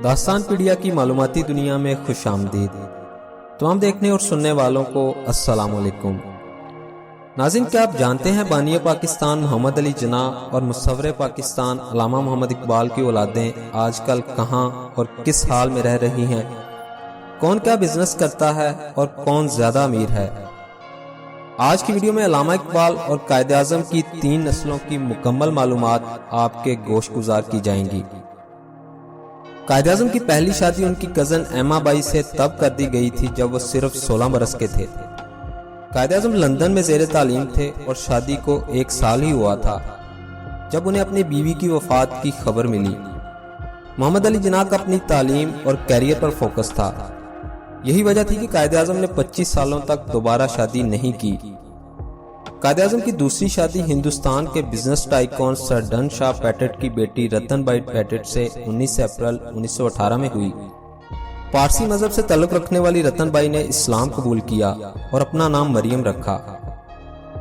दास्तान पीडिया की मालूमाती दुनिया में खुश आमदीद। तमाम देखने और सुनने वालों को अस्सलाम वालेकुम। नाज़रीन, क्या आप जानते हैं बानिया पाकिस्तान मोहम्मद अली जिन्नाह और मुसव्विर पाकिस्तान अल्लामा मोहम्मद इकबाल की औलादें आजकल कहां और किस हाल में रह रही हैं? कौन क्या बिजनेस करता है और कौन ज्यादा अमीर है? आज की वीडियो में अल्लामा इकबाल और कायद आज़म की 3 नस्लों की मुकम्मल मालूमात आपके गोशगुजार की जाएंगी। कायद आज़म की पहली शादी उनकी कजन एमा बाई से तब कर दी गई थी जब वो सिर्फ 16 बरस के थे। कायद आज़म लंदन में ज़ेरे तालीम थे और शादी को 1 साल ही हुआ था जब उन्हें अपनी बीवी की वफात की खबर मिली। मोहम्मद अली जिन्नाह का अपनी तालीम और कैरियर पर फोकस था। यही वजह थी कि कायद आज़म ने 25 सालों तक दोबारा शादी नहीं की। कायद आज़म की दूसरी शादी हिंदुस्तान के business tycoon sir Dinshaw Petit की बेटी रतन बाई पैटेट से 19 अप्रैल 1918 में हुई। पारसी मजहब से ताल्लुक रखने वाली रतन बाई ने इस्लाम कबूल किया और अपना नाम मरियम रखा।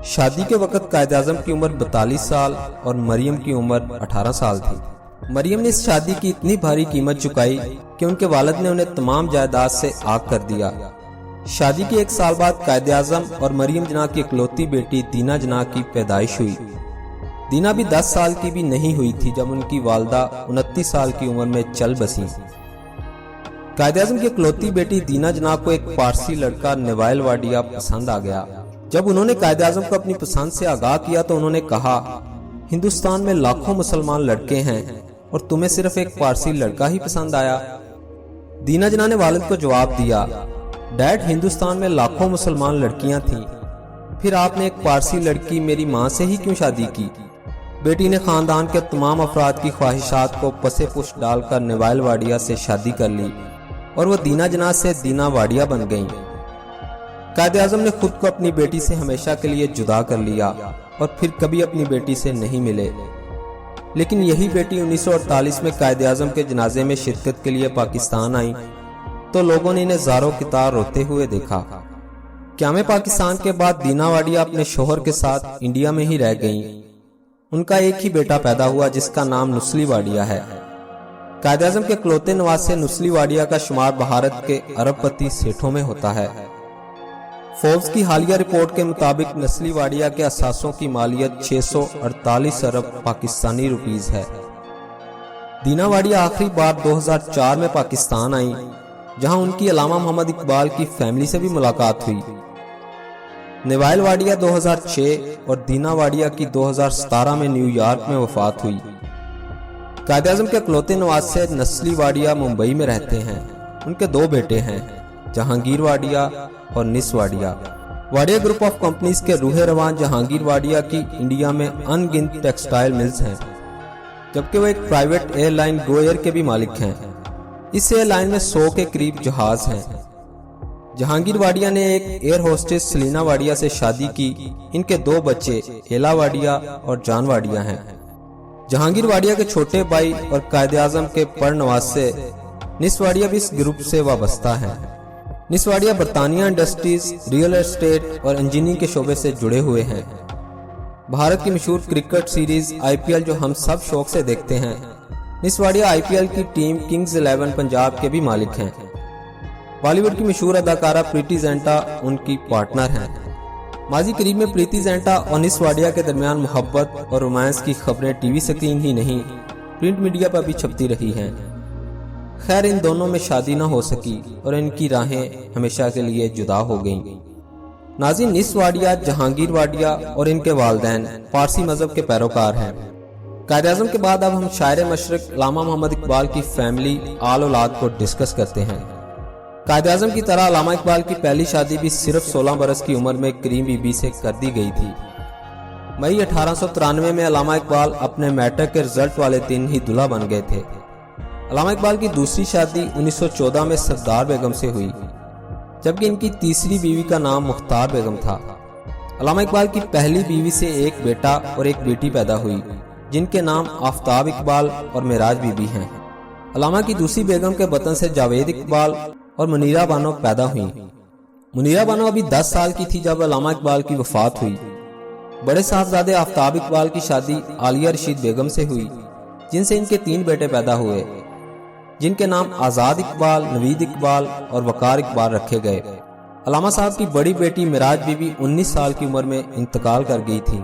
शादी के वक्त कायद आज़म की उम्र 42 साल और मरियम की उम्र 18 साल थी। मरियम ने इस शादी की इतनी भारी कीमत चुकाई कि उनके वालिद ने उन्हें तमाम जायदाद से आग कर दिया। शादी के 1 साल बाद कायद आज़म और मरियम जिन्नाह की इकलौती बेटी दीना जिन्नाह की पैदाइश हुई। दीना भी 10 साल की भी नहीं हुई थी जब उनकी वालदा 29 साल की उम्र में चल बसी। कायद आज़म की इकलौती बेटी दीना जिन्नाह को एक पारसी लड़का नवाइल वाडिया पसंद आ गया। जब उन्होंने कायद आज़म को अपनी पसंद से आगाह किया तो उन्होंने कहा, हिंदुस्तान में लाखों मुसलमान लड़के हैं और तुम्हें सिर्फ एक पारसी लड़का ही पसंद आया। दीना जिन्नाह ने वालिद को जवाब दिया, डैड, हिंदुस्तान में लाखों मुसलमान लड़कियां थीं, फिर आपने एक पारसी लड़की मेरी माँ से ही क्यों शादी की? बेटी ने खानदान के तमाम अफराद की ख्वाहिशात को पसे पुश डालकर नवाइल वाडिया से शादी कर ली और वो दीना जिन्नाह से दीना वाडिया बन गईं। कायद आज़म ने खुद को अपनी बेटी से हमेशा के लिए जुदा कर लिया और फिर कभी अपनी बेटी से नहीं मिले। लेकिन यही बेटी 1948 में कायद आज़म के जनाजे में शिरकत के लिए पाकिस्तान आई तो लोगों ने इन्हें ज़ारो कितार रोते हुए देखा। क़याम पाकिस्तान के बाद दीना वाडिया अपने शोहर के साथ इंडिया में ही रह गईं। उनका एक ही बेटा पैदा हुआ जिसका नाम नुस्ली वाडिया है। कायद आज़म के इकलौते नवासे नुस्ली वाडिया का शुमार भारत के अरबपति सेठों में होता है। फोर्ब्स की हालिया रिपोर्ट के मुताबिक नस्ली वाडिया के असासों की मालियत 648 अरब पाकिस्तानी रुपीस है। दीना वाडिया आखिरी बार 2004 में पाकिस्तान आई जहां उनकी अल्लामा मोहम्मद इकबाल की फैमिली से भी मुलाकात हुई। नवाइल वाडिया 2006 और दीना वाडिया की 2017 में न्यूयॉर्क में वफात हुई। कायद आज़म के इकलौते नवासे नस्ली वाडिया मुंबई में रहते हैं। उनके 2 बेटे हैं, जहांगीर वाडिया और निस Wadia. Wadia group of companies के रूहे रवान जहांगीर वाडिया की इंडिया में अनगिनत टेक्सटाइल मिल्स हैं, जबकि वो एक प्राइवेट एयरलाइन गो एयर के भी मालिक हैं। इस एयरलाइन में 100 के करीब जहाज हैं। जहांगीर वाडिया ने एक एयर होस्टेस सलीना वाडिया से शादी की। इनके 2 बच्चे एला वाडिया और जान वाडिया हैं। जहांगीर वाडिया के छोटे भाई और कायद आज़म के परनवासे निस वाडिया भी इस ग्रुप से वाबस्ता हैं। निस वाडिया बरतानिया इंडस्ट्रीज, रियल एस्टेट और इंजीनियरिंग के शोबे से जुड़े हुए हैं। भारत की मशहूर क्रिकेट सीरीज IPL जो हम सब शौक से देखते हैं, निस वाडिया IPL की टीम किंग्स 11 पंजाब के भी मालिक हैं। बॉलीवुड की मशहूर अदाकारा प्रीति जिंटा उनकी पार्टनर हैं। माजी करीब में प्रीति जिंटा और निस वाडिया के दरमियान मोहब्बत और रोमांस की खबरें टीवी स्क्रीन ही नहीं, प्रिंट मीडिया पर भी छपती रही हैं। खैर, इन दोनों में शादी न हो सकी और इनकी राहें हमेशा के लिए जुदा हो गईं। नाज़रीन, निस वाडिया, जहांगीर वाडिया और इनके वालिदैन पारसी मजहब के पैरोकार हैं। कायद आज़म के बाद अब हम शायर मशरक अल्लामा मोहम्मद इकबाल की फैमिली आल औलाद को डिस्कस करते हैं। कायद आज़म की तरह अल्लामा इकबाल की पहली शादी भी सिर्फ 16 बरस की उम्र में करीम बीबी से कर दी गई थी। मई 1893 में अल्लामा इकबाल अपने मैट्रिक के रिजल्ट वाले दिन ही दूल्हा बन गए थे। अल्लामा इकबाल की दूसरी शादी 1914 में सरदार बेगम से हुई, जबकि इनकी तीसरी बीवी का नाम मुख्तार बेगम था। अल्लामा इकबाल की पहली बीवी से एक बेटा और एक बेटी पैदा हुई जिनके नाम आफ्ताब इकबाल और मेराज बीबी हैं। अल्लामा की दूसरी बेगम के वतन से जावेद इकबाल और मुनीरा बानो पैदा हुई। मुनीरा बानो अभी 10 साल की थी जब अल्लामा इकबाल की वफात हुई। बड़े साहबजादे आफ्ताब इकबाल की शादी आलिया रशीद बेगम से हुई, जिनसे इनके 3 बेटे पैदा हुए। جن کے نام آزاد اقبال، نوید اقبال اور وقار اقبال رکھے گئے۔ علامہ صاحب کی بڑی بیٹی معراج بی بی 19 سال کی عمر میں انتقال کر گئی تھی۔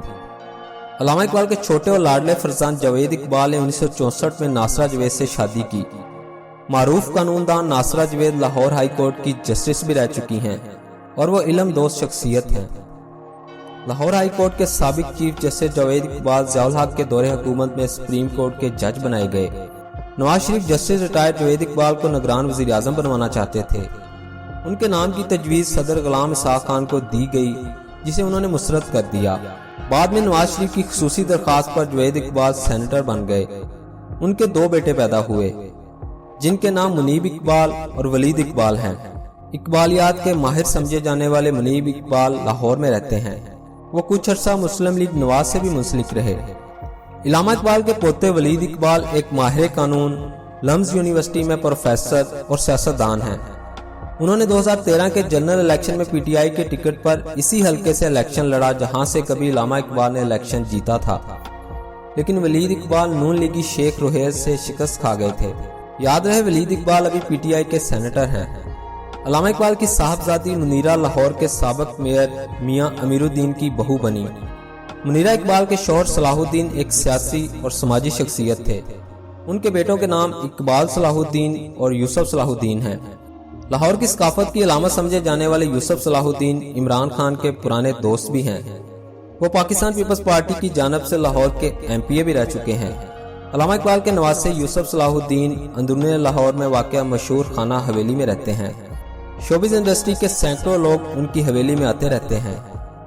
علامہ اقبال کے چھوٹے اور لاڈلے فرزند جاوید اقبال نے 1964 میں ناصرہ جاوید سے شادی کی۔ معروف قانون دان ناصرہ جاوید لاہور ہائی کورٹ کی جسٹس بھی رہ چکی ہیں اور وہ علم دوست شخصیت ہیں۔ لاہور ہائی کورٹ کے سابق چیف جسٹس جاوید اقبال ضیاء الحق کے دور حکومت میں سپریم کورٹ کے جج بنائے گئے۔ نواز شریف جسٹس ریٹائرڈ جاوید اقبال کو نگران وزیر اعظم بنوانا چاہتے تھے۔ ان کے نام کی تجویز صدر غلام اسحاق خان کو دی گئی، جسے انہوں نے مسترد کر دیا۔ بعد میں نواز شریف کی خصوصی درخواست پر جاوید اقبال سینیٹر بن گئے۔ ان کے 2 بیٹے پیدا ہوئے، جن کے نام منیب اقبال اور ولید اقبال ہیں۔ اقبالیات کے ماہر سمجھے جانے والے منیب اقبال لاہور میں رہتے ہیں۔ وہ کچھ عرصہ مسلم لیگ نواز سے بھی منسلک رہے۔ علامہ اقبال کے پوتے ولید اقبال ایک ماہر قانون، لمز یونیورسٹی میں پروفیسر اور سیاستدان ہیں۔ انہوں نے 2013 کے جنرل الیکشن میں پی ٹی آئی کے ٹکٹ پر اسی حلقے سے الیکشن لڑا جہاں سے کبھی علامہ اقبال نے الیکشن جیتا تھا، لیکن ولید اقبال نون لیگی شیخ روہیل سے شکست کھا گئے تھے۔ یاد رہے ولید اقبال ابھی پی ٹی آئی کے سینیٹر ہیں۔ علامہ اقبال کی صاحبزادی منیرہ لاہور کے سابق میئر میاں امیر الدین کی بہو بنی۔ منیرہ اقبال کے شوہر صلاح الدین ایک سیاسی اور سماجی شخصیت تھے۔ ان کے بیٹوں کے نام اقبال صلاح الدین اور یوسف صلاح الدین ہیں۔ لاہور کی ثقافت کی علامت سمجھے جانے والے یوسف صلاح الدین عمران خان کے پرانے دوست بھی ہیں۔ وہ پاکستان پیپلز پارٹی کی جانب سے لاہور کے ایم پی اے بھی رہ چکے ہیں۔ علامہ اقبال کے نواسے یوسف صلاح الدین اندرون لاہور میں واقع مشہور خانہ حویلی میں رہتے ہیں۔ شوبز انڈسٹری کے سینکڑوں لوگ ان کی حویلی میں آتے رہتے ہیں۔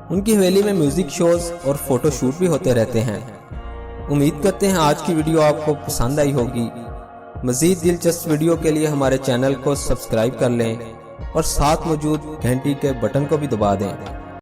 ان کی حویلی میں میوزک شوز اور فوٹو شوٹ بھی ہوتے رہتے ہیں۔ امید کرتے ہیں آج کی ویڈیو آپ کو پسند آئی ہوگی۔ مزید دلچسپ ویڈیو کے لیے ہمارے چینل کو سبسکرائب کر لیں اور ساتھ موجود گھنٹی کے بٹن کو بھی دبا دیں۔